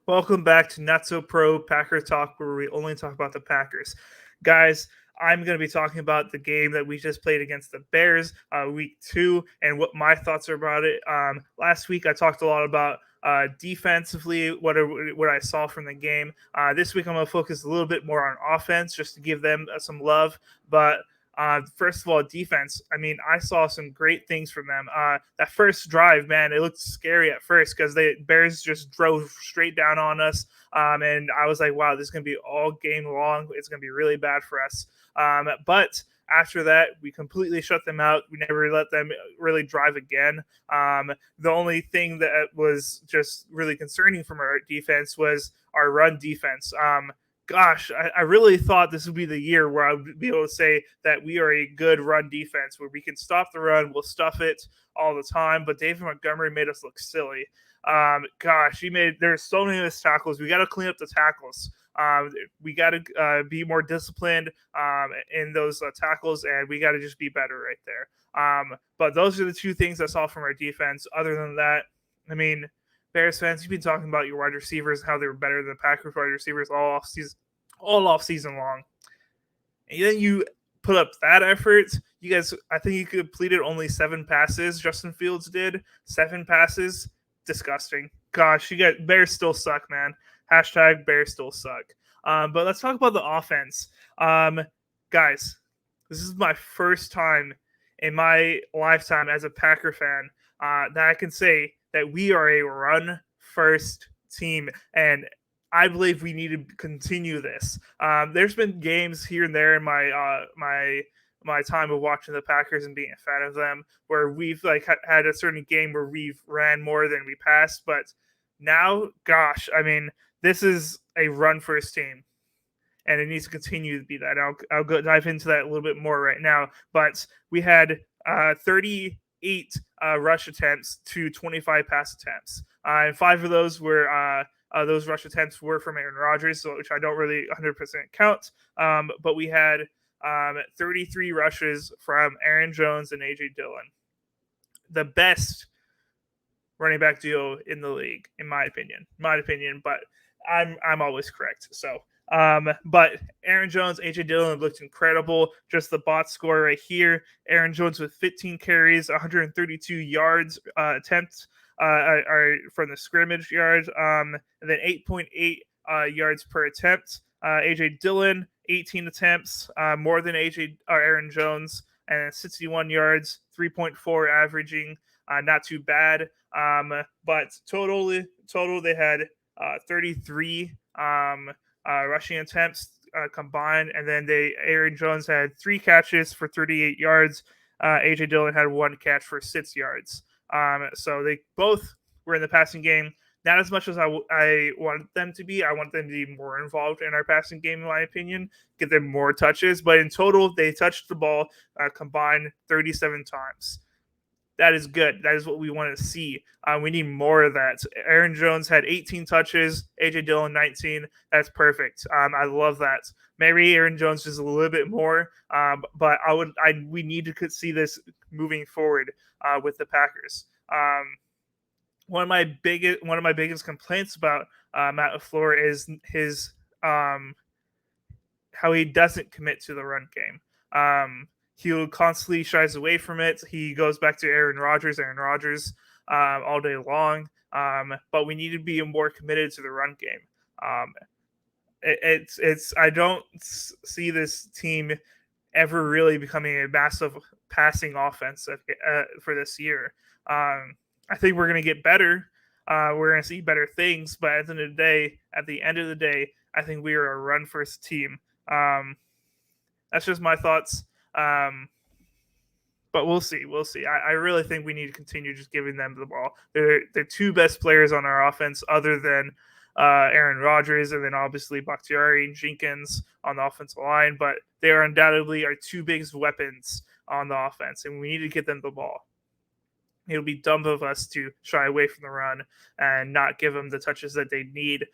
Welcome back to Not So Pro Packer Talk, where we only talk about the Packers. Guys, I'm going to be talking about the game that we just played against the Bears, week 2, and what my thoughts are about it. Last week, I talked a lot about defensively, what I saw from the game. This week, I'm going to focus a little bit more on offense, just to give them some love. But first of all, defense. I mean, I saw some great things from them. That first drive, man, it looked scary at first because the Bears just drove straight down on us. And I was like, wow, this is going to be all game long. It's going to be really bad for us. But after that, we completely shut them out. We never let them really drive again. The only thing that was just really concerning from our defense was our run defense. Gosh, I really thought this would be the year where I would be able to say that we are a good run defense, where we can stop the run, we'll stuff it all the time. But David Montgomery made us look silly. There's so many missed tackles. We got to clean up the tackles. We got to be more disciplined in those tackles, and we got to just be better right there. But those are the two things I saw from our defense. Other than that, I mean, Bears fans, you've been talking about your wide receivers, how they were better than the Packers wide receivers all off season long. And then you put up that effort. You guys, I think you completed only 7 passes. Justin Fields did 7 passes. Disgusting. Gosh, you got Bears still suck, man. Hashtag Bears still suck. But let's talk about the offense. Guys, this is my first time in my lifetime as a Packer fan that I can say that we are a run-first team, and I believe we need to continue this. There's been games here and there in my time of watching the Packers and being a fan of them where we've had a certain game where we've ran more than we passed, but now, gosh, I mean, this is a run-first team, and it needs to continue to be that. I'll go dive into that a little bit more right now, but we had 38 rush attempts to 25 pass attempts. And 5 of those were those rush attempts were from Aaron Rodgers, which I don't really 100% count. But we had 33 rushes from Aaron Jones and A.J. Dillon. The best running back duo in the league, in my opinion. But I'm always correct. So, but Aaron Jones, A.J. Dillon looked incredible. Just the box score right here. Aaron Jones with 15 carries, 132 yards attempts are from the scrimmage yards, and then 8.8 yards per attempt. A.J. Dillon, 18 attempts, more than Aaron Jones, and 61 yards, 3.4 averaging. Not too bad. But total they had 33 rushing attempts combined, and then Aaron Jones had 3 catches for 38 yards. A.J. Dillon had 1 catch for 6 yards. So they both were in the passing game. Not as much as I want them to be. I want them to be more involved in our passing game, in my opinion, get them more touches. But in total, they touched the ball combined 37 times. That is good. That is what we want to see. We need more of that. Aaron Jones had 18 touches, A.J. Dillon 19. That's perfect. I love that. Maybe Aaron Jones just a little bit more, but we need to see this moving forward with the Packers. One of my biggest complaints about Matt LaFleur is his how he doesn't commit to the run game. He constantly shies away from it. He goes back to Aaron Rodgers all day long. But we need to be more committed to the run game. I don't see this team ever really becoming a massive passing offense for this year. I think we're going to get better. We're going to see better things, but at the end of the day, I think we are a run-first team. That's just my thoughts. But we'll see. I really think we need to continue just giving them the ball. They're 2 best players on our offense, other than Aaron Rodgers, and then obviously Bakhtiari and Jenkins on the offensive line. But they are undoubtedly our 2 biggest weapons on the offense, and we need to get them the ball. It'll be dumb of us to shy away from the run and not give them the touches that they need.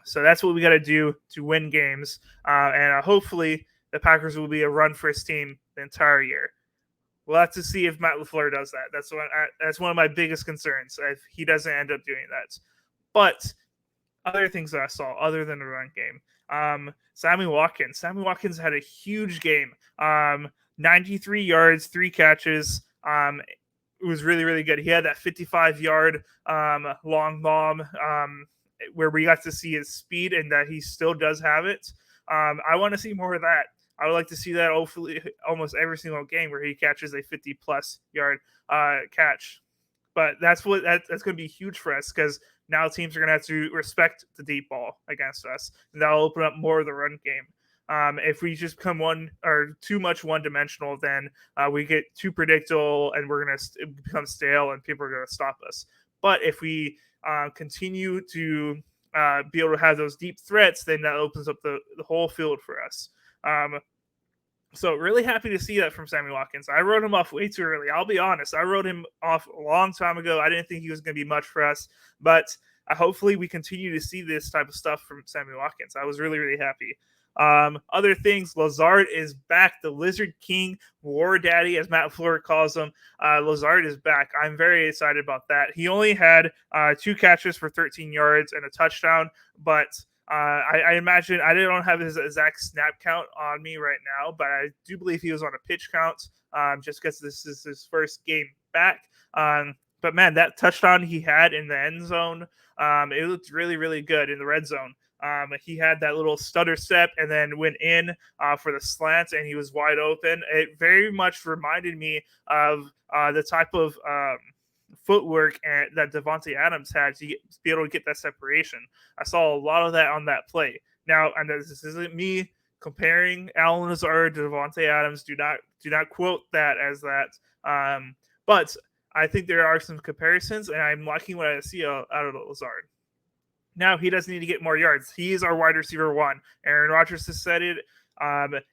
So that's what we got to do to win games. And hopefully the Packers will be a run-first team the entire year. We'll have to see if Matt LaFleur does that. That's one of my biggest concerns, if he doesn't end up doing that. But other things that I saw other than the run game. Sammy Watkins. Sammy Watkins had a huge game. 93 yards, 3 catches. It was really, really good. He had that 55-yard long bomb where we got to see his speed and that he still does have it. I want to see more of that. I would like to see that hopefully almost every single game where he catches a 50-plus yard catch. But that's going to be huge for us because now teams are going to have to respect the deep ball against us, and that'll open up more of the run game. If we just become one or too much one-dimensional, then we get too predictable, and we're going to become stale, and people are going to stop us. But if we continue to be able to have those deep threats, then that opens up the whole field for us. So really happy to see that from Sammy Watkins. I wrote him off way too early. I'll be honest. I wrote him off a long time ago. I didn't think he was going to be much for us, but hopefully we continue to see this type of stuff from Sammy Watkins. I was really, really happy. Other things, Lazard is back. The Lizard King, War Daddy, as Matt Fleur calls him. Lazard is back. I'm very excited about that. He only had 2 catches for 13 yards and a touchdown, but I imagine I don't have his exact snap count on me right now, but I do believe he was on a pitch count just because this is his first game back. But man, that touchdown he had in the end zone, it looked really, really good in the red zone. He had that little stutter step and then went in for the slant, and he was wide open. It very much reminded me of the type of footwork that Devontae Adams had to be able to get that separation. I saw a lot of that on that play. Now, and this isn't me comparing Allen Lazard to Devontae Adams. Do not quote that as that. But I think there are some comparisons, and I'm liking what I see out of Lazard. Now, he doesn't need to get more yards. He is our wide receiver 1. Aaron Rodgers has said it.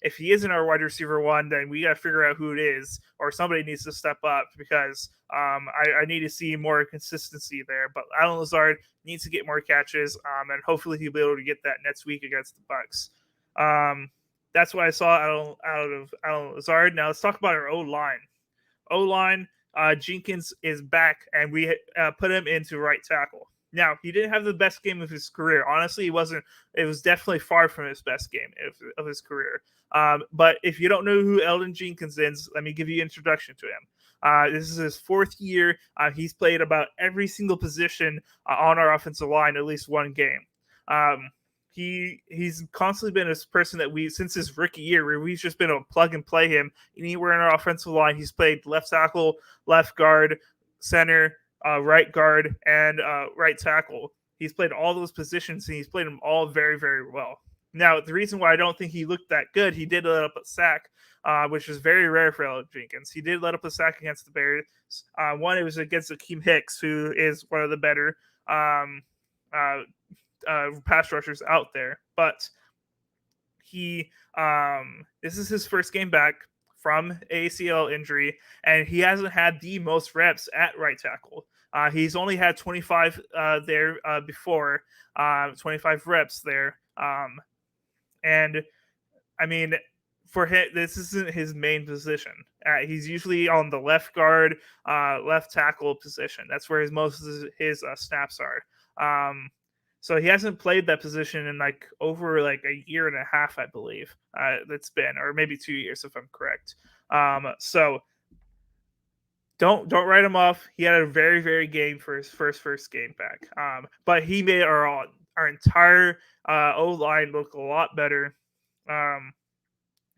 If he isn't our wide receiver 1, then we got to figure out who it is, or somebody needs to step up because I need to see more consistency there. But Allen Lazard needs to get more catches, and hopefully he'll be able to get that next week against the Bucs. That's what I saw out of Allen Lazard. Now let's talk about our O-line. O-line, Jenkins is back, and we put him into right tackle. Now, he didn't have the best game of his career. Honestly, it was definitely far from his best game of his career. But if you don't know who Elgton Jenkins is, let me give you an introduction to him. This is his 4th year. He's played about every single position on our offensive line, at least one game. He's constantly been this person that since his rookie year, where we've just been able to plug and play him anywhere in our offensive line. He's played left tackle, left guard, center, right guard, and right tackle. He's played all those positions, and he's played them all very, very well. Now, the reason why I don't think he looked that good, he did let up a sack, which is very rare for Elgton Jenkins. He did let up a sack against the Bears. One, it was against Akeem Hicks, who is one of the better pass rushers out there. But this is his first game back from ACL injury, and he hasn't had the most reps at right tackle. He's only had 25 there before, 25 reps there. And I mean, for him, this isn't his main position. He's usually on the left guard, left tackle position. That's where most of his snaps are. So he hasn't played that position in over a year and a half, I believe. That's been, or maybe 2 years if I'm correct. So don't write him off. He had a very, very game for his first game back. But he made our entire O-line look a lot better.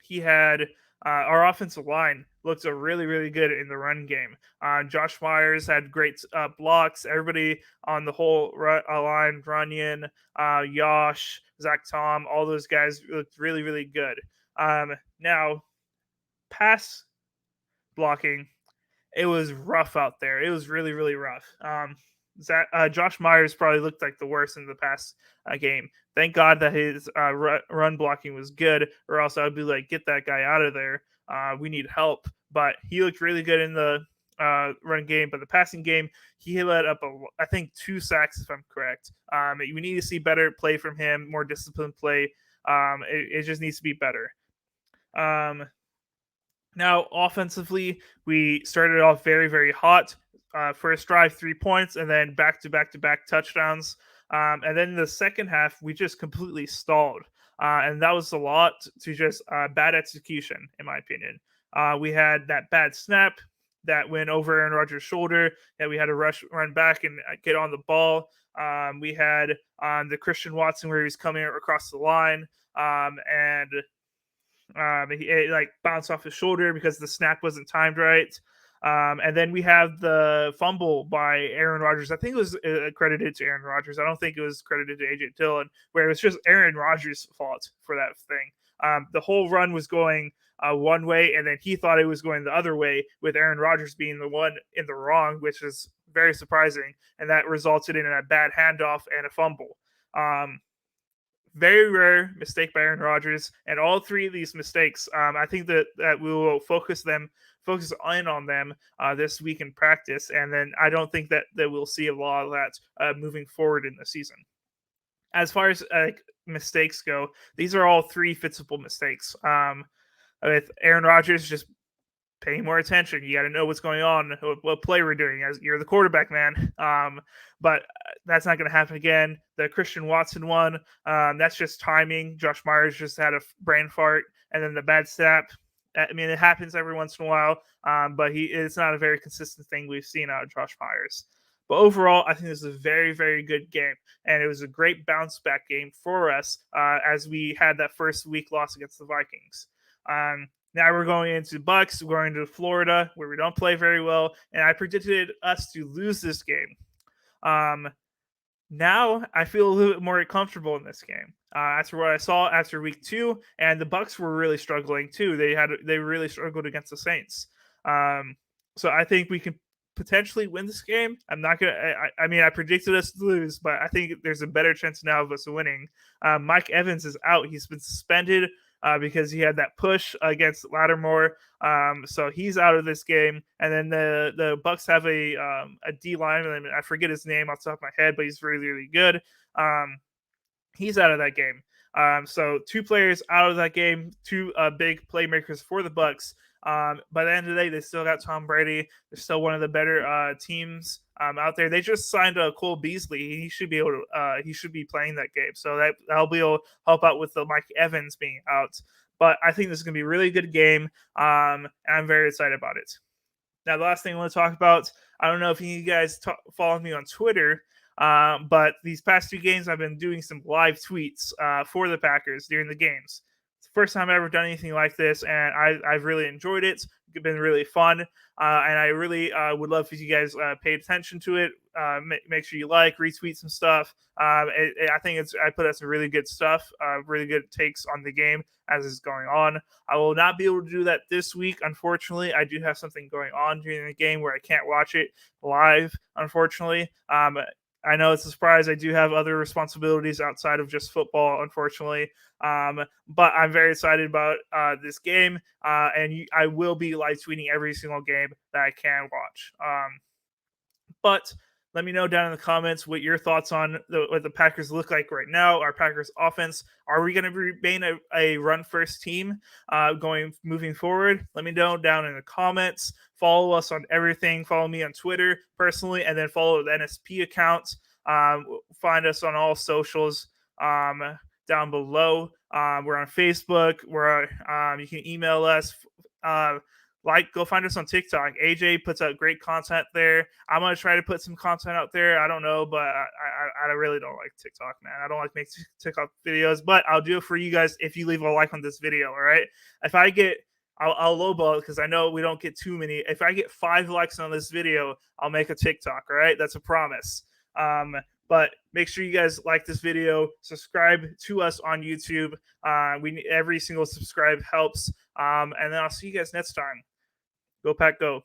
He had our offensive line looked really, really good in the run game. Josh Myers had great blocks. Everybody on the whole line, Runyon, Yosh, Zach Tom, all those guys looked really, really good. Now, pass blocking, it was rough out there. It was really, really rough. Josh Myers probably looked like the worst in the past game. Thank God that his run blocking was good, or else I'd be like, get that guy out of there. We need help. But he looked really good in the run game. But the passing game, he let up, I think, 2 sacks, if I'm correct. We need to see better play from him, more disciplined play. It just needs to be better. Now, offensively, we started off very, very hot. First drive, 3 points, and then back-to-back touchdowns. And then the second half, we just completely stalled. And that was a lot to just bad execution, in my opinion. We had that bad snap that went over Aaron Rodgers' shoulder that we had to run back and get on the ball. We had the Christian Watson where he was coming across the line and it like bounced off his shoulder because the snap wasn't timed right. And then we have the fumble by Aaron Rodgers. I think it was credited to Aaron Rodgers. I don't think it was credited to AJ Dillon, where it was just Aaron Rodgers' fault for that thing. The whole run was going one way, and then he thought it was going the other way, with Aaron Rodgers being the one in the wrong, which is very surprising. And that resulted in a bad handoff and a fumble. Very rare mistake by Aaron Rodgers, and all three of these mistakes, I think that we will focus in on them this week in practice, and then I don't think that we'll see a lot of that moving forward in the season. As far as mistakes go, these are all three fixable mistakes. With Aaron Rodgers just paying more attention. You got to know what's going on, what play we're doing. As you're the quarterback, man. But that's not going to happen again. The Christian Watson one, that's just timing. Josh Myers just had a brain fart, and then the bad snap. I mean, it happens every once in a while, but it's not a very consistent thing we've seen out of Josh Myers. But overall, I think this is a very, very good game, and it was a great bounce back game for us as we had that first week loss against the Vikings. Now we're going into Bucks. We're going to Florida, where we don't play very well, and I predicted us to lose this game. Now I feel a little bit more comfortable in this game. After what I saw after week 2, and the Bucks were really struggling too. They really struggled against the Saints. So I think we can potentially win this game. I'm not gonna. I mean, I predicted us to lose, but I think there's a better chance now of us winning. Mike Evans is out. He's been suspended because he had that push against Lattimore. So he's out of this game. And then the Bucks have a D lineman. I forget his name off the top of my head, but he's really, really good. He's out of that game. So 2 players out of that game, 2 big playmakers for the Bucks. By the end of the day, they still got Tom Brady. They're still one of the better teams out there. They just signed Cole Beasley. He should be able to. He should be playing that game, so that'll be able to help out with the Mike Evans being out. But I think this is going to be a really good game. And I'm very excited about it. Now, the last thing I want to talk about, I don't know if you guys follow me on Twitter, but these past 2 games, I've been doing some live tweets for the Packers during the games. It's the first time I've ever done anything like this, and I've really enjoyed it. It's been really fun, and I really would love if you guys paid attention to it. Make sure you retweet some stuff. I think I put out some really good stuff, really good takes on the game as it's going on. I will not be able to do that this week, unfortunately. I do have something going on during the game where I can't watch it live, unfortunately. I know it's a surprise. I do have other responsibilities outside of just football, unfortunately. But I'm very excited about this game, and I will be live tweeting every single game that I can watch. But let me know down in the comments what your thoughts on what the Packers look like right now. Our Packers offense. Are we going to remain a run-first team moving forward? Let me know down in the comments. Follow us on everything. Follow me on Twitter personally, and then follow the NSP account. Find us on all socials down below. We're on Facebook. You can email us. Go find us on TikTok. AJ puts out great content there. I'm gonna try to put some content out there. I don't know, but I really don't like TikTok, man. I don't like making TikTok videos, but I'll do it for you guys if you leave a like on this video. All right. If I get, I'll lowball it because I know we don't get too many. If I get 5 likes on this video, I'll make a TikTok. All right, that's a promise. But make sure you guys like this video, subscribe to us on YouTube. Every single subscribe helps. And then I'll see you guys next time. Go Pack, go.